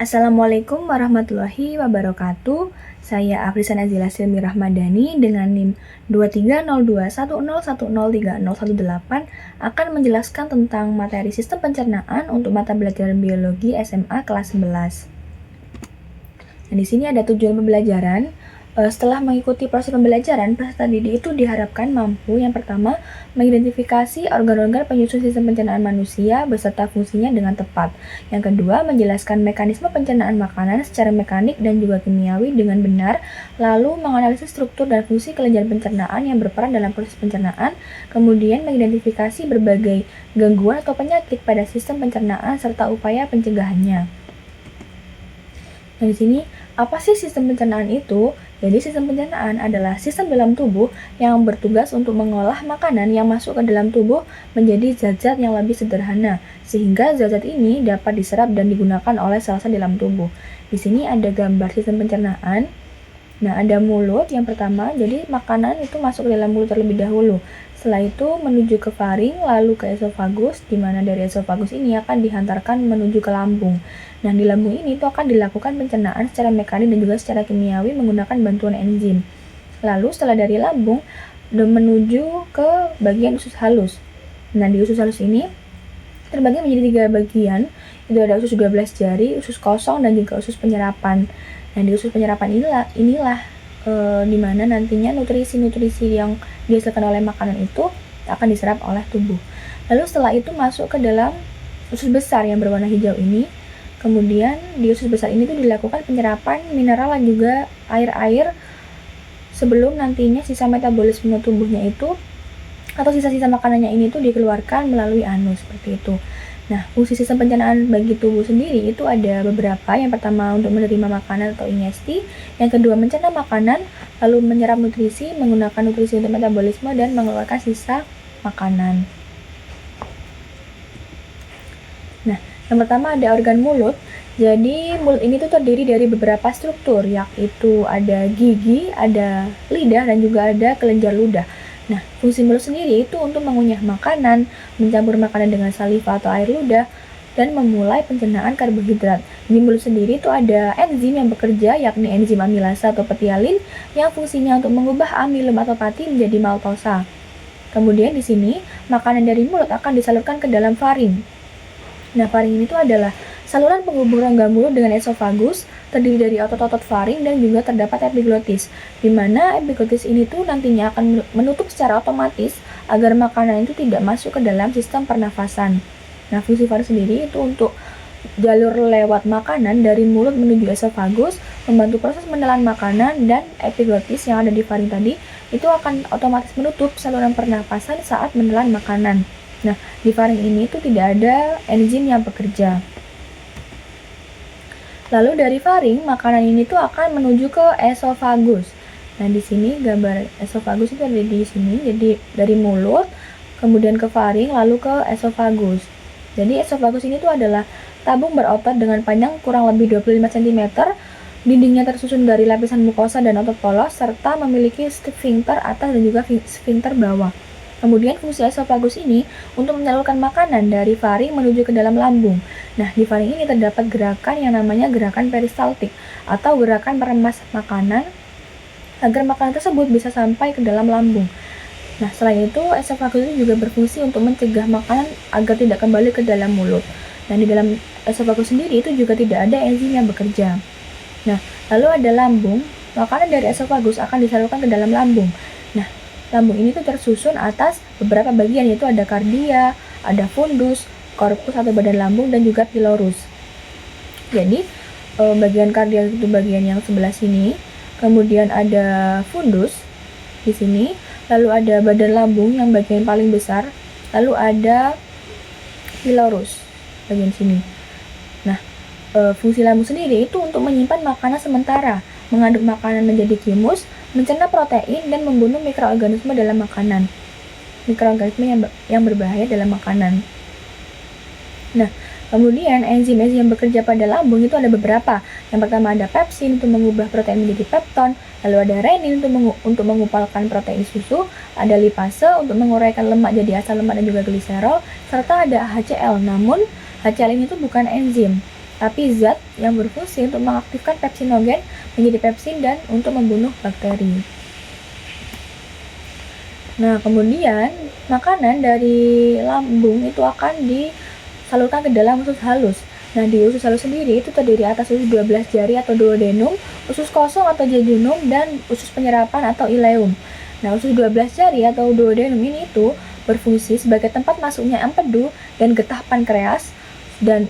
Assalamualaikum warahmatullahi wabarakatuh. Saya Afrisan Azila Silmi Rahmadani dengan NIM 230210103018 akan menjelaskan tentang materi sistem pencernaan untuk mata pelajaran biologi SMA kelas 11. Nah, di sini ada tujuan pembelajaran. Setelah mengikuti proses pembelajaran, peserta didik itu diharapkan mampu yang pertama, mengidentifikasi organ-organ penyusun sistem pencernaan manusia beserta fungsinya dengan tepat. Yang kedua, menjelaskan mekanisme pencernaan makanan secara mekanik dan juga kimiawi dengan benar, lalu menganalisis struktur dan fungsi kelenjar pencernaan yang berperan dalam proses pencernaan, kemudian mengidentifikasi berbagai gangguan atau penyakit pada sistem pencernaan serta upaya pencegahannya. Nah, di sini apa sih sistem pencernaan itu? Jadi sistem pencernaan adalah sistem dalam tubuh yang bertugas untuk mengolah makanan yang masuk ke dalam tubuh menjadi zat-zat yang lebih sederhana, sehingga zat-zat ini dapat diserap dan digunakan oleh sel-sel dalam tubuh. Di sini ada gambar sistem pencernaan. Nah, ada mulut yang pertama, jadi makanan itu masuk ke dalam mulut terlebih dahulu. Setelah itu menuju ke faring, lalu ke esofagus, di mana dari esofagus ini akan dihantarkan menuju ke lambung. Nah, di lambung ini itu akan dilakukan pencernaan secara mekanik dan juga secara kimiawi menggunakan bantuan enzim. Lalu setelah dari lambung menuju ke bagian usus halus. Nah, di usus halus ini terbagi menjadi 3 bagian. Itu ada usus 12 jari, usus kosong, dan juga usus penyerapan. Nah, di usus penyerapan inilah di mana nantinya nutrisi-nutrisi yang dihasilkan oleh makanan itu akan diserap oleh tubuh. Lalu setelah itu masuk ke dalam usus besar yang berwarna hijau ini. Kemudian di usus besar ini tuh dilakukan penyerapan mineral dan juga air-air sebelum nantinya sisa metabolisme tubuhnya itu atau sisa-sisa makanannya ini tuh dikeluarkan melalui anus seperti itu. Nah, fungsi sistem pencernaan bagi tubuh sendiri itu ada beberapa. Yang pertama untuk menerima makanan atau ingesti, yang kedua mencerna makanan, lalu menyerap nutrisi, menggunakan nutrisi untuk metabolisme dan mengeluarkan sisa makanan. Nah, yang pertama ada organ mulut. Jadi mulut ini tuh terdiri dari beberapa struktur, yaitu ada gigi, ada lidah, dan juga ada kelenjar ludah. Nah, fungsi mulut sendiri itu untuk mengunyah makanan, mencampur makanan dengan saliva atau air ludah, dan memulai pencernaan karbohidrat. Di mulut sendiri itu ada enzim yang bekerja, yakni enzim amilasa atau petialin, yang fungsinya untuk mengubah amilum atau pati menjadi maltosa. Kemudian di sini, makanan dari mulut akan disalurkan ke dalam faring. Nah, faring ini tuh adalah saluran penghubung rongga mulut dengan esofagus, terdiri dari otot-otot faring dan juga terdapat epiglotis, di mana epiglotis ini tuh nantinya akan menutup secara otomatis agar makanan itu tidak masuk ke dalam sistem pernafasan. Nah, fungsi faring sendiri itu untuk jalur lewat makanan dari mulut menuju esofagus, membantu proses menelan makanan, dan epiglotis yang ada di faring tadi itu akan otomatis menutup saluran pernafasan saat menelan makanan. Nah, di faring ini tuh tidak ada enzim yang bekerja. Lalu dari faring, makanan ini tuh akan menuju ke esofagus. Nah, di sini gambar esofagus itu ada di sini. Jadi dari mulut, kemudian ke faring, lalu ke esofagus. Jadi esofagus ini tuh adalah tabung berotot dengan panjang kurang lebih 25 cm, dindingnya tersusun dari lapisan mukosa dan otot polos, serta memiliki sfinkter atas dan juga sfinkter bawah. Kemudian fungsi esofagus ini untuk menyalurkan makanan dari faring menuju ke dalam lambung. Nah, di faring ini terdapat gerakan yang namanya gerakan peristaltik atau gerakan meremas makanan agar makanan tersebut bisa sampai ke dalam lambung. Nah, selain itu esofagus itu juga berfungsi untuk mencegah makanan agar tidak kembali ke dalam mulut. Dan di dalam esofagus sendiri itu juga tidak ada enzim yang bekerja. Nah, lalu ada lambung. Makanan dari esofagus akan disalurkan ke dalam lambung. Nah, lambung ini tuh tersusun atas beberapa bagian, yaitu ada kardia, ada fundus, korpus atau badan lambung, dan juga pilorus. Jadi bagian kardia itu bagian yang sebelah sini, kemudian ada fundus di sini, lalu ada badan lambung yang bagian paling besar, lalu ada pilorus bagian sini. Nah, fungsi lambung sendiri itu untuk menyimpan makanan sementara, mengaduk makanan menjadi kimus, mencerna protein, dan membunuh mikroorganisme dalam makanan. Mikroorganisme yang berbahaya dalam makanan. Nah, kemudian enzim-enzim yang bekerja pada lambung itu ada beberapa. Yang pertama ada pepsin untuk mengubah protein menjadi pepton, lalu ada renin untuk mengupalkan protein susu, ada lipase untuk menguraikan lemak jadi asam lemak dan juga gliserol, serta ada HCl. Namun HCl ini tuh bukan enzim. tapi zat yang berfungsi untuk mengaktifkan pepsinogen menjadi pepsin dan untuk membunuh bakteri. Nah, kemudian makanan dari lambung itu akan disalurkan ke dalam usus halus. Nah, di usus halus sendiri itu terdiri atas usus 12 jari atau duodenum, usus kosong atau jejunum, dan usus penyerapan atau ileum. Nah, usus 12 jari atau duodenum ini itu berfungsi sebagai tempat masuknya empedu dan getah pankreas, dan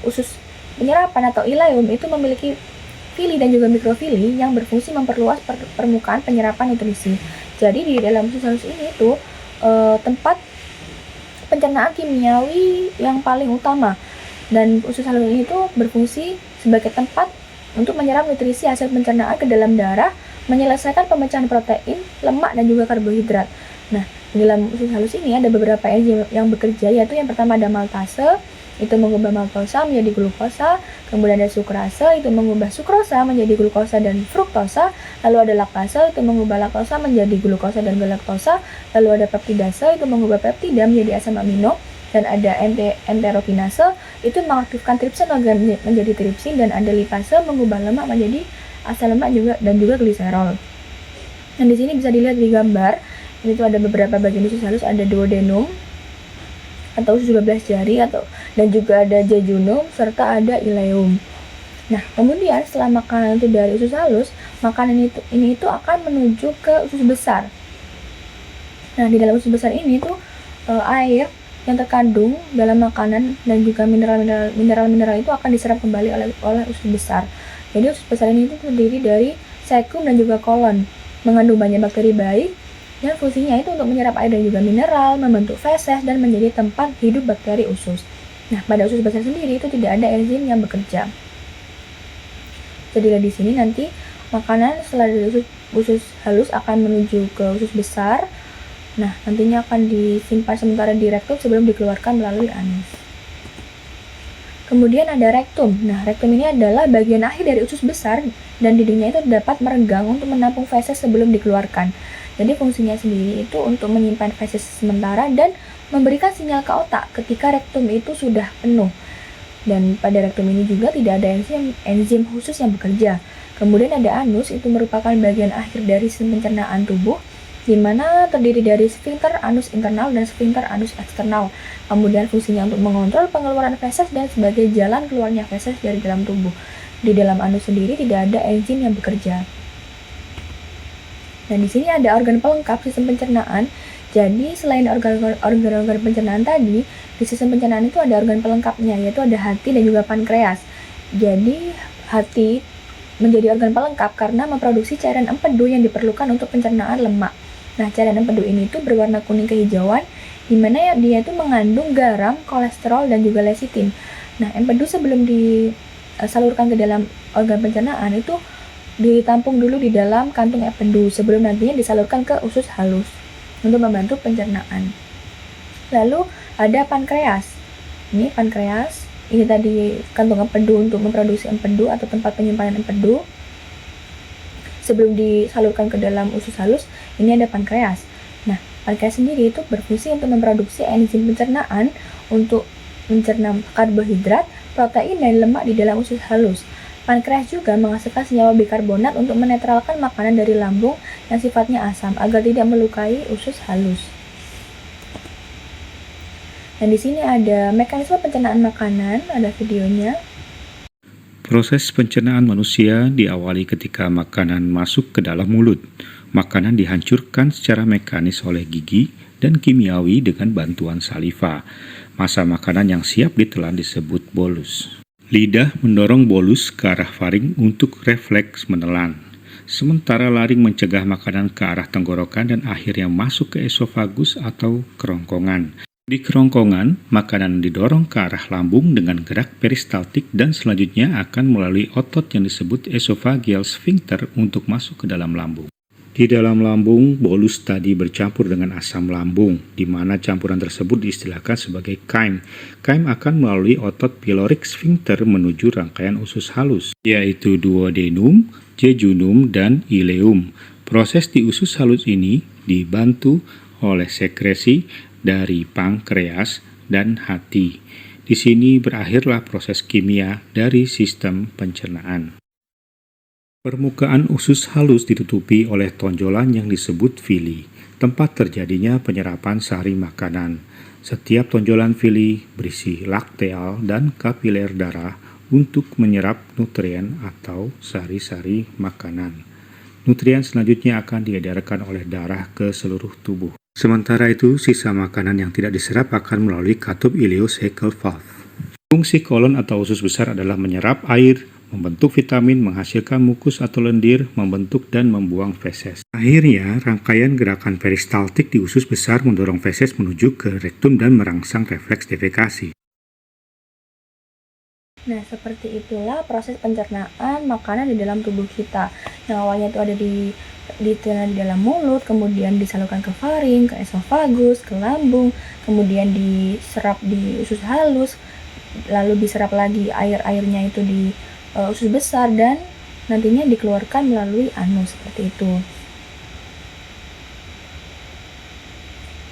usus penyerapan atau ileum itu memiliki fili dan juga mikrofili yang berfungsi memperluas permukaan penyerapan nutrisi. Jadi di dalam usus halus ini itu tempat pencernaan kimiawi yang paling utama, dan usus halus ini itu berfungsi sebagai tempat untuk menyerap nutrisi hasil pencernaan ke dalam darah, menyelesaikan pemecahan protein, lemak, dan juga karbohidrat. Nah, di dalam usus halus ini ada beberapa enzim yang bekerja, yaitu yang pertama ada maltase, itu mengubah maltosa menjadi glukosa, kemudian ada sukrase, itu mengubah sukrosa menjadi glukosa dan fruktosa, lalu ada laktase, itu mengubah laktosa menjadi glukosa dan galaktosa, lalu ada peptidase, itu mengubah peptida menjadi asam amino, dan ada enterokinase, itu mengaktifkan tripsinogen menjadi tripsin, dan ada lipase mengubah lemak menjadi asam lemak juga dan juga gliserol. Dan di sini bisa dilihat di gambar, ini tuh ada beberapa bagian usus halus, ada duodenum atau usus 12 jari dan juga ada jejunum serta ada ileum. Nah, kemudian setelah makanan itu dari usus halus, makanan ini akan menuju ke usus besar. Nah, di dalam usus besar ini tuh air yang terkandung dalam makanan dan juga mineral itu akan diserap kembali oleh usus besar. Jadi usus besar ini itu terdiri dari sekum dan juga kolon, mengandung banyak bakteri baik, dan fungsinya itu untuk menyerap air dan juga mineral, membentuk feses, dan menjadi tempat hidup bakteri usus. Nah, pada usus besar sendiri itu tidak ada enzim yang bekerja. Jadi di sini nanti makanan setelah dari usus halus akan menuju ke usus besar. Nah, nantinya akan disimpan sementara di rektum sebelum dikeluarkan melalui anus. Kemudian ada rektum. Nah, rektum ini adalah bagian akhir dari usus besar, dan dindingnya itu dapat merenggang untuk menampung feses sebelum dikeluarkan. Jadi fungsinya sendiri itu untuk menyimpan feses sementara dan memberikan sinyal ke otak ketika rektum itu sudah penuh. Dan pada rektum ini juga tidak ada enzim khusus yang bekerja. Kemudian ada anus, itu merupakan bagian akhir dari sistem pencernaan tubuh, di mana terdiri dari sfinkter anus internal dan sfinkter anus eksternal. Kemudian fungsinya untuk mengontrol pengeluaran feses dan sebagai jalan keluarnya feses dari dalam tubuh. Di dalam anus sendiri tidak ada enzim yang bekerja. Nah, di sini ada organ pelengkap sistem pencernaan. Jadi selain organ-organ pencernaan tadi, di sistem pencernaan itu ada organ pelengkapnya, yaitu ada hati dan juga pankreas. Jadi hati menjadi organ pelengkap karena memproduksi cairan empedu yang diperlukan untuk pencernaan lemak. Nah, cairan empedu ini tuh berwarna kuning kehijauan, di mana dia itu mengandung garam, kolesterol, dan juga lecitin. Nah, empedu sebelum disalurkan ke dalam organ pencernaan itu ditampung dulu di dalam kantung empedu sebelum nantinya disalurkan ke usus halus untuk membantu pencernaan. Lalu ada pankreas. Ini pankreas, ini tadi kantung empedu untuk memproduksi empedu atau tempat penyimpanan empedu. Sebelum disalurkan ke dalam usus halus, ini ada pankreas. Nah, pankreas sendiri itu berfungsi untuk memproduksi enzim pencernaan untuk mencerna karbohidrat, protein, dan lemak di dalam usus halus. Pankreas juga menghasilkan senyawa bikarbonat untuk menetralkan makanan dari lambung yang sifatnya asam agar tidak melukai usus halus. Dan di sini ada mekanisme pencernaan makanan, ada videonya. Proses pencernaan manusia diawali ketika makanan masuk ke dalam mulut. Makanan dihancurkan secara mekanis oleh gigi dan kimiawi dengan bantuan saliva. Masa makanan yang siap ditelan disebut bolus. Lidah mendorong bolus ke arah faring untuk refleks menelan. Sementara laring mencegah makanan ke arah tenggorokan dan akhirnya masuk ke esofagus atau kerongkongan. Di kerongkongan, makanan didorong ke arah lambung dengan gerak peristaltik dan selanjutnya akan melalui otot yang disebut esophageal sphincter untuk masuk ke dalam lambung. Di dalam lambung, bolus tadi bercampur dengan asam lambung, di mana campuran tersebut diistilahkan sebagai chyme. Chyme akan melalui otot pyloric sphincter menuju rangkaian usus halus, yaitu duodenum, jejunum, dan ileum. Proses di usus halus ini dibantu oleh sekresi dari pankreas dan hati. Di sini berakhirlah proses kimia dari sistem pencernaan. Permukaan usus halus ditutupi oleh tonjolan yang disebut villi, tempat terjadinya penyerapan sari makanan. Setiap tonjolan villi berisi lakteal dan kapiler darah untuk menyerap nutrien atau sari-sari makanan. Nutrien selanjutnya akan diedarkan oleh darah ke seluruh tubuh. Sementara itu, sisa makanan yang tidak diserap akan melalui katup ileocecal valve. Fungsi kolon atau usus besar adalah menyerap air, membentuk vitamin, menghasilkan mukus atau lendir, membentuk dan membuang feses. Akhirnya, rangkaian gerakan peristaltik di usus besar mendorong feses menuju ke rektum dan merangsang refleks defekasi. Nah, seperti itulah proses pencernaan makanan di dalam tubuh kita. Yang awalnya itu ada di dalam mulut, kemudian disalurkan ke faring, ke esofagus, ke lambung, kemudian diserap di usus halus, lalu diserap lagi air-airnya itu di usus besar, dan nantinya dikeluarkan melalui anus, seperti itu.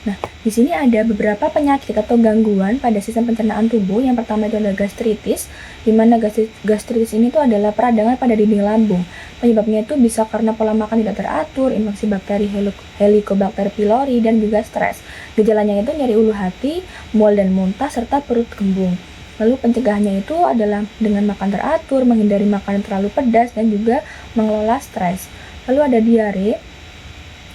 Nah, di sini ada beberapa penyakit atau gangguan pada sistem pencernaan tubuh. Yang pertama itu adalah gastritis, di mana gastritis ini tuh adalah peradangan pada dinding lambung. Penyebabnya itu bisa karena pola makan tidak teratur, infeksi bakteri Helicobacter pylori, dan juga stres. Gejalanya itu nyeri ulu hati, mual dan muntah, serta perut kembung. Lalu pencegahannya itu adalah dengan makan teratur, menghindari makanan terlalu pedas, dan juga mengelola stres. Lalu ada diare.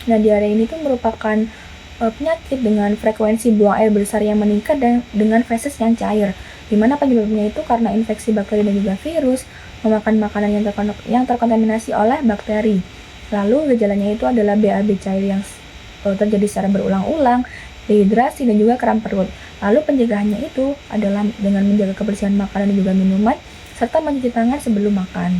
Nah, diare ini tuh merupakan penyakit dengan frekuensi buang air besar yang meningkat dan dengan feses yang cair, di mana penyebabnya itu karena infeksi bakteri dan juga virus, memakan makanan yang terkontaminasi oleh bakteri. Lalu gejalanya itu adalah BAB cair yang terjadi secara berulang-ulang, dehidrasi, dan juga kram perut. Lalu pencegahannya itu adalah dengan menjaga kebersihan makanan dan juga minuman, serta mencuci tangan sebelum makan.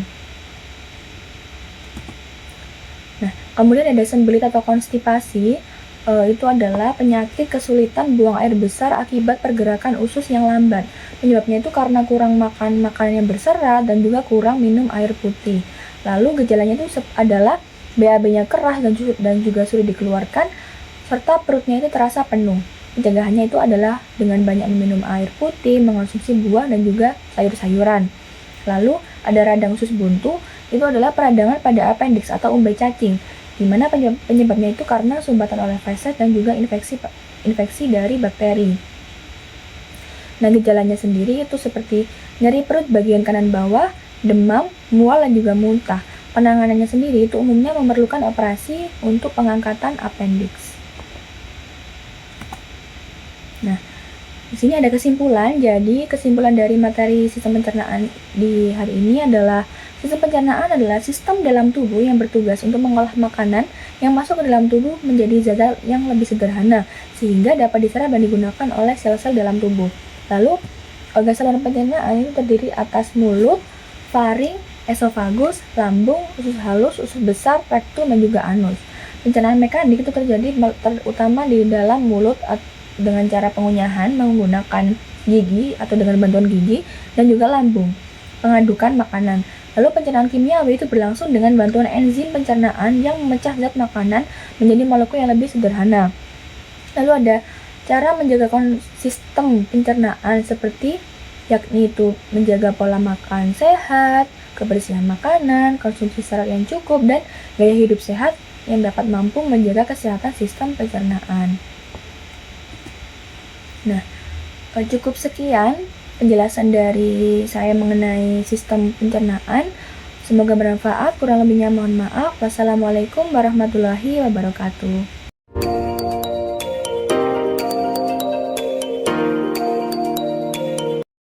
Nah, kemudian ada sembelit atau konstipasi. Itu adalah penyakit kesulitan buang air besar akibat pergerakan usus yang lambat. Penyebabnya itu karena kurang makan makanan yang berserat dan juga kurang minum air putih. Lalu gejalanya itu adalah BAB-nya keras dan juga sulit dikeluarkan, serta perutnya itu terasa penuh. Pencegahannya itu adalah dengan banyak meminum air putih, mengonsumsi buah dan juga sayur-sayuran. Lalu ada radang usus buntu, itu adalah peradangan pada appendix atau umbai cacing, di mana penyebabnya itu karena sumbatan oleh feses dan juga infeksi dari bakteri. Nah, gejalanya sendiri itu seperti nyeri perut bagian kanan bawah, demam, mual, dan juga muntah. Penanganannya sendiri itu umumnya memerlukan operasi untuk pengangkatan appendix. Nah, di sini ada kesimpulan. Jadi, kesimpulan dari materi sistem pencernaan di hari ini adalah sistem pencernaan adalah sistem dalam tubuh yang bertugas untuk mengolah makanan yang masuk ke dalam tubuh menjadi zat yang lebih sederhana, sehingga dapat diserap dan digunakan oleh sel-sel dalam tubuh. Lalu, organ saluran pencernaan itu terdiri atas mulut, faring, esofagus, lambung, usus halus, usus besar, rektum, dan juga anus. Pencernaan mekanik itu terjadi terutama di dalam mulut dengan cara pengunyahan menggunakan gigi atau dengan bantuan gigi, dan juga lambung, pengadukan makanan. Lalu pencernaan kimiawi itu berlangsung dengan bantuan enzim pencernaan yang memecah zat makanan menjadi molekul yang lebih sederhana. Lalu ada cara menjaga sistem pencernaan seperti yakni itu menjaga pola makan sehat, kebersihan makanan, konsumsi serat yang cukup, dan gaya hidup sehat yang dapat mampu menjaga kesehatan sistem pencernaan. Nah, cukup sekian penjelasan dari saya mengenai sistem pencernaan. Semoga bermanfaat, kurang lebihnya mohon maaf. Wassalamualaikum warahmatullahi wabarakatuh.